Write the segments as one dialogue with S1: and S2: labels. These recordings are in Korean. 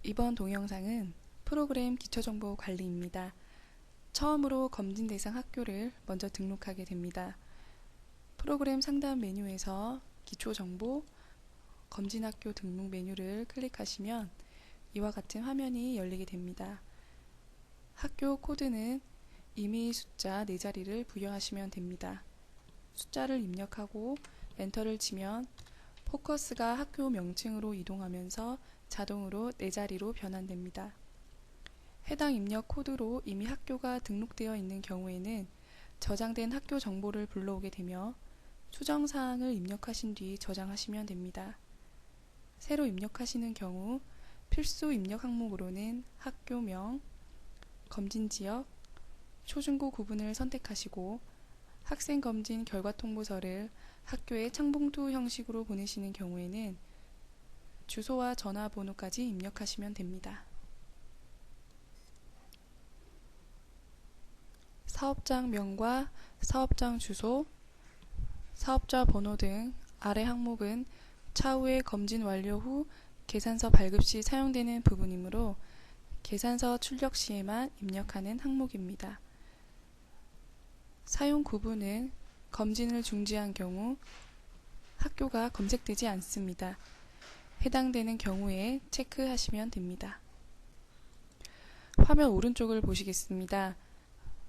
S1: 이번 동영상은 프로그램 기초정보 관리입니다. 처음으로 검진 대상 학교를 먼저 등록하게 됩니다. 프로그램 상단 메뉴에서 기초정보 검진학교 등록 메뉴를 클릭하시면 이와 같은 화면이 열리게 됩니다. 학교 코드는 임의 숫자 4자리를 부여하시면 됩니다. 숫자를 입력하고 엔터를 치면 포커스가 학교 명칭으로 이동하면서 자동으로 4자리로 변환됩니다. 해당 입력 코드로 이미 학교가 등록되어 있는 경우에는 저장된 학교 정보를 불러오게 되며 수정사항을 입력하신 뒤 저장하시면 됩니다. 새로 입력하시는 경우 필수 입력 항목으로는 학교명, 검진지역, 초중고 구분을 선택하시고 학생 검진 결과 통보서를 학교에 창봉투 형식으로 보내시는 경우에는 주소와 전화번호까지 입력하시면 됩니다. 사업장 명과 사업장 주소, 사업자 번호 등 아래 항목은 차후에 검진 완료 후 계산서 발급 시 사용되는 부분이므로 계산서 출력 시에만 입력하는 항목입니다. 사용 구분은 검진을 중지한 경우 학교가 검색되지 않습니다. 해당되는 경우에 체크하시면 됩니다. 화면 오른쪽을 보시겠습니다.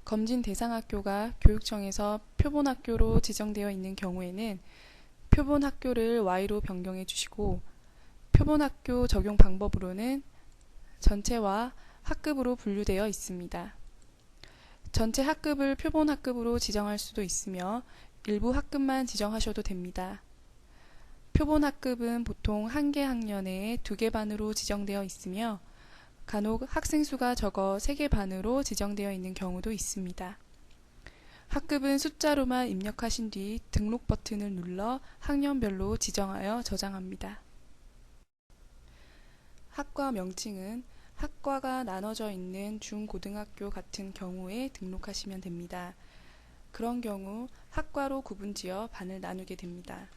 S1: 검진 대상 학교가 교육청에서 표본학교로 지정되어 있는 경우에는 표본학교를 Y로 변경해 주시고 표본학교 적용 방법으로는 전체와 학급으로 분류되어 있습니다. 전체 학급을 표본학급으로 지정할 수도 있으며 일부 학급만 지정하셔도 됩니다. 표본학급은 보통 1개 학년에 2개 반으로 지정되어 있으며 간혹 학생 수가 적어 3개 반으로 지정되어 있는 경우도 있습니다. 학급은 숫자로만 입력하신 뒤 등록 버튼을 눌러 학년별로 지정하여 저장합니다. 학과 명칭은 학과가 나눠져 있는 중고등학교 같은 경우에 등록하시면 됩니다. 그런 경우 학과로 구분지어 반을 나누게 됩니다.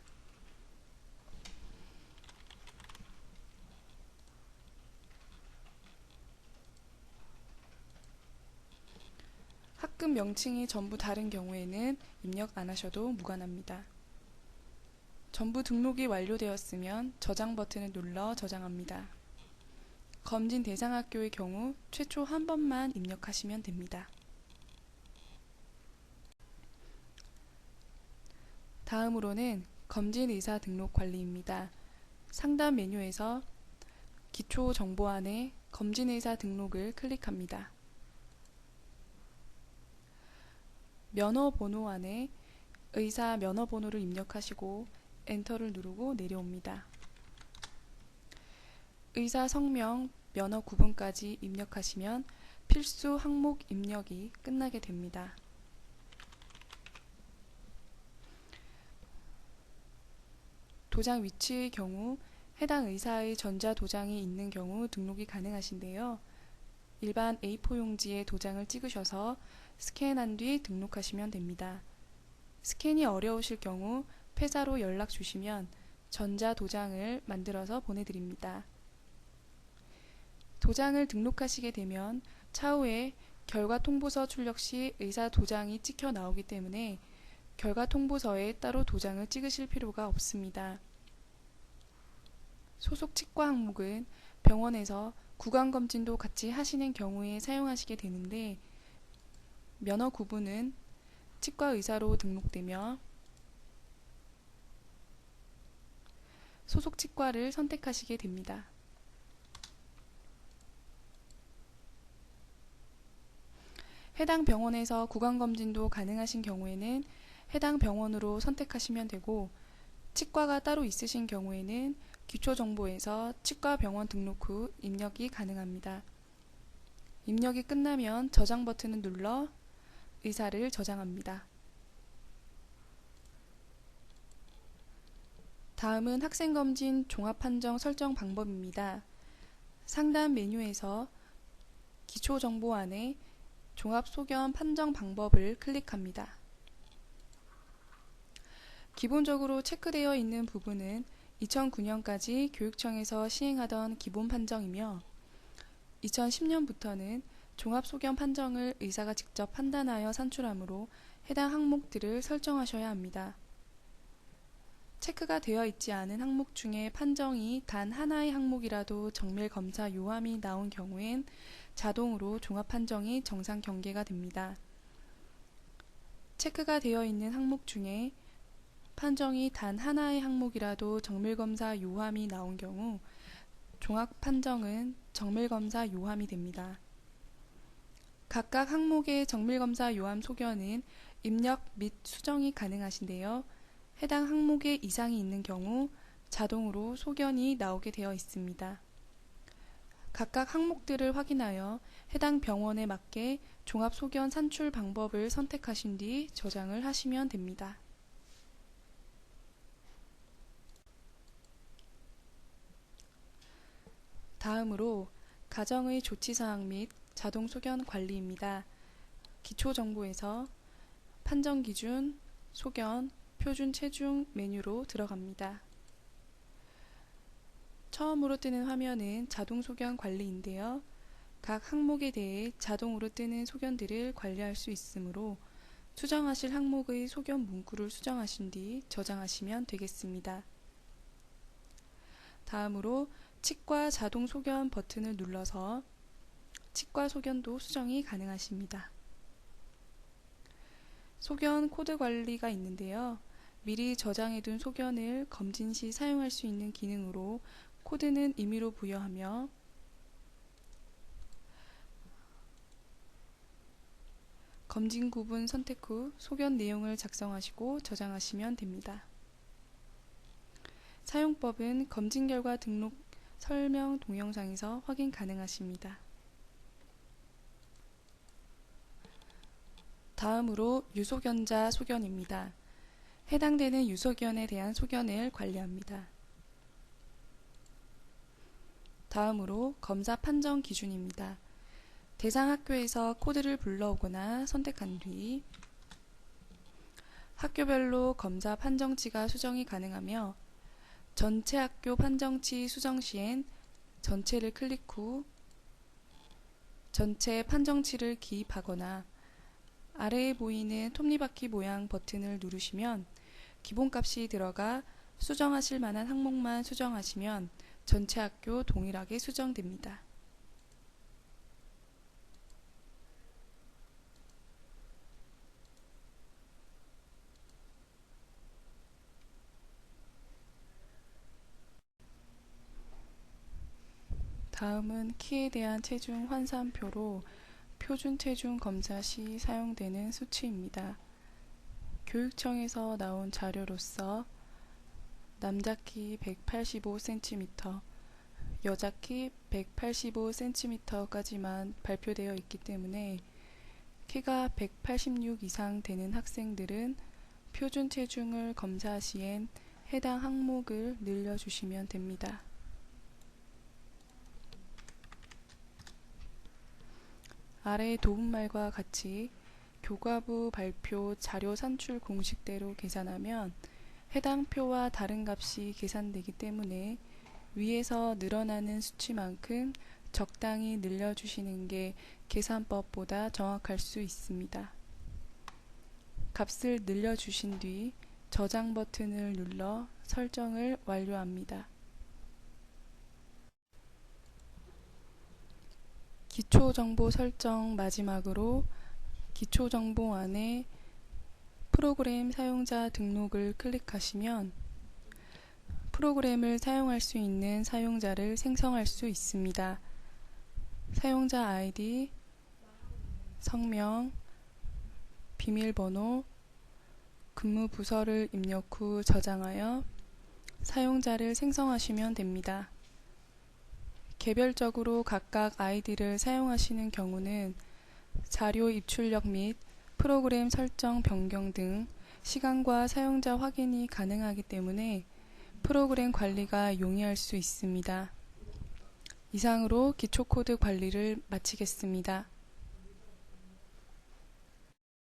S1: 학급 명칭이 전부 다른 경우에는 입력 안 하셔도 무관합니다. 전부 등록이 완료되었으면 저장 버튼을 눌러 저장합니다. 검진 대상 학교의 경우 최초 한 번만 입력하시면 됩니다. 다음으로는 검진 의사 등록 관리입니다. 상단 메뉴에서 기초 정보안에 검진 의사 등록을 클릭합니다. 면허 번호 안에 의사 면허 번호를 입력하시고 엔터를 누르고 내려옵니다. 의사 성명, 면허 구분까지 입력하시면 필수 항목 입력이 끝나게 됩니다. 도장 위치의 경우 해당 의사의 전자도장이 있는 경우 등록이 가능하신데요. 일반 A4 용지에 도장을 찍으셔서 스캔한 뒤 등록하시면 됩니다. 스캔이 어려우실 경우 패사로 연락 주시면 전자도장을 만들어서 보내드립니다. 도장을 등록하시게 되면 차후에 결과 통보서 출력 시 의사 도장이 찍혀 나오기 때문에 결과 통보서에 따로 도장을 찍으실 필요가 없습니다. 소속 치과 항목은 병원에서 구강검진도 같이 하시는 경우에 사용하시게 되는데 면허 구분은 치과 의사로 등록되며 소속 치과를 선택하시게 됩니다. 해당 병원에서 구강검진도 가능하신 경우에는 해당 병원으로 선택하시면 되고 치과가 따로 있으신 경우에는 기초정보에서 치과병원 등록 후 입력이 가능합니다. 입력이 끝나면 저장 버튼을 눌러 의사를 저장합니다. 다음은 학생검진 종합판정 설정 방법입니다. 상단 메뉴에서 기초정보 안에 종합소견 판정 방법을 클릭합니다. 기본적으로 체크되어 있는 부분은 2009년까지 교육청에서 시행하던 기본 판정이며 2010년부터는 종합소견 판정을 의사가 직접 판단하여 산출하므로 해당 항목들을 설정하셔야 합니다. 체크가 되어 있지 않은 항목 중에 판정이 단 하나의 항목이라도 정밀검사 요함이 나온 경우엔 자동으로 종합판정이 정상 경계가 됩니다. 체크가 되어 있는 항목 중에 판정이 단 하나의 항목이라도 정밀검사 요함이 나온 경우 종합판정은 정밀검사 요함이 됩니다. 각각 항목의 정밀검사 요함 소견은 입력 및 수정이 가능하신데요. 해당 항목에 이상이 있는 경우 자동으로 소견이 나오게 되어 있습니다. 각각 항목들을 확인하여 해당 병원에 맞게 종합소견 산출 방법을 선택하신 뒤 저장을 하시면 됩니다. 다음으로 가정의 조치사항 및 자동소견 관리입니다. 기초정보에서 판정기준, 소견, 표준 체중 메뉴로 들어갑니다. 처음으로 뜨는 화면은 자동소견 관리인데요. 각 항목에 대해 자동으로 뜨는 소견들을 관리할 수 있으므로 수정하실 항목의 소견 문구를 수정하신 뒤 저장하시면 되겠습니다. 다음으로 치과 자동 소견 버튼을 눌러서 치과 소견도 수정이 가능하십니다. 소견 코드 관리가 있는데요. 미리 저장해둔 소견을 검진 시 사용할 수 있는 기능으로 코드는 임의로 부여하며 검진 구분 선택 후 소견 내용을 작성하시고 저장하시면 됩니다. 사용법은 검진 결과 등록 설명 동영상에서 확인 가능하십니다. 다음으로 유소견자 소견입니다. 해당되는 유소견에 대한 소견을 관리합니다. 다음으로 검사 판정 기준입니다. 대상 학교에서 코드를 불러오거나 선택한 뒤 학교별로 검사 판정치가 수정이 가능하며 전체 학교 판정치 수정 시엔 전체를 클릭 후 전체 판정치를 기입하거나 아래에 보이는 톱니바퀴 모양 버튼을 누르시면 기본값이 들어가 수정하실 만한 항목만 수정하시면 전체 학교 동일하게 수정됩니다. 다음은 키에 대한 체중 환산표로 표준 체중 검사 시 사용되는 수치입니다. 교육청에서 나온 자료로서 남자 키 185cm, 여자 키 185cm까지만 발표되어 있기 때문에 키가 186 이상 되는 학생들은 표준 체중을 검사 시엔 해당 항목을 늘려주시면 됩니다. 아래 도움말과 같이 교과부 발표 자료 산출 공식대로 계산하면 해당 표와 다른 값이 계산되기 때문에 위에서 늘어나는 수치만큼 적당히 늘려주시는 게 계산법보다 정확할 수 있습니다. 값을 늘려주신 뒤 저장 버튼을 눌러 설정을 완료합니다. 기초정보 설정 마지막으로 기초정보 안에 프로그램 사용자 등록을 클릭하시면 프로그램을 사용할 수 있는 사용자를 생성할 수 있습니다. 사용자 아이디, 성명, 비밀번호, 근무 부서를 입력 후 저장하여 사용자를 생성하시면 됩니다. 개별적으로 각각 아이디를 사용하시는 경우는 자료 입출력 및 프로그램 설정 변경 등 시간과 사용자 확인이 가능하기 때문에 프로그램 관리가 용이할 수 있습니다. 이상으로 기초코드 관리를 마치겠습니다.